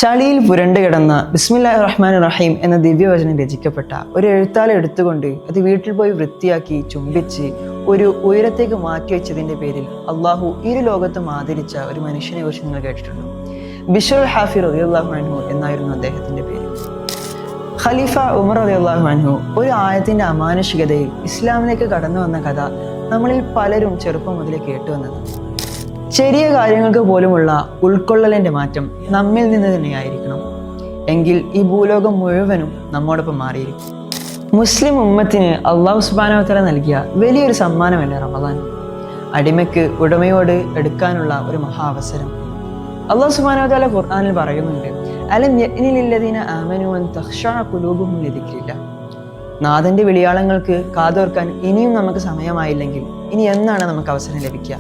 ചളിയിൽ പുരണ്ടു കിടന്ന ബിസ്മില്ലാഹിർ റഹ്മാനിർ റഹീം എന്ന ദിവ്യവചനം രചിക്കപ്പെട്ട ഒരു എഴുത്താല എടുത്തുകൊണ്ട് അത് വീട്ടിൽ പോയി വൃത്തിയാക്കി ചുംബിച്ച് ഒരു ഉയരത്തേക്ക് മാറ്റി വെച്ചതിൻ്റെ പേരിൽ അള്ളാഹു ഇരു ലോകത്തും ആദരിച്ച ഒരു മനുഷ്യനെ കുറിച്ച് നിങ്ങൾ കേട്ടിട്ടുണ്ടോ? ബിശ്റുൽ ഹാഫി റളിയല്ലാഹു അൻഹു എന്നായിരുന്നു അദ്ദേഹത്തിൻ്റെ പേര്. ഖലീഫ ഉമർ റളിയല്ലാഹു അൻഹു ഒരു ആയത്തിൻ്റെ അമാനുഷികതയിൽ ഇസ്ലാമിലേക്ക് കടന്നു വന്ന കഥ നമ്മളിൽ പലരും ചെറുപ്പം മുതലേ കേട്ടുവന്നതാണ്. ചെറിയ കാര്യങ്ങൾക്ക് പോലുമുള്ള ഉൾക്കൊള്ളലിൻ്റെ മാറ്റം നമ്മിൽ നിന്ന് തന്നെയായിരിക്കണം. എങ്കിൽ ഈ ഭൂലോകം മുഴുവനും നമ്മോടൊപ്പം മാറിയിരിക്കും. മുസ്ലിം ഉമ്മത്തിന് അള്ളാഹു സുബ്ഹാനഹു വ തആല നൽകിയ വലിയൊരു സമ്മാനമല്ലേ റമദാൻ? അടിമയ്ക്ക് ഉടമയോട് എടുക്കാനുള്ള ഒരു മഹാ അവസരം. അള്ളാഹു സുബ്ഹാനഹു വ തആല ഖുർആനിൽ പറയുന്നുണ്ട്, അലം യഅ്നി ലില്ലദീന ആമനൂ അൻ തഖ്ശഅ ഖുലൂബുഹും ലിദിക്രില്ലാഹ്. നാഥന്റെ വിളിയാളങ്ങൾക്ക് കാതോർക്കാൻ ഇനിയും നമുക്ക് സമയമായില്ലെങ്കിൽ ഇനി എന്നാണ് നമുക്ക് അവസരം ലഭിക്കുക?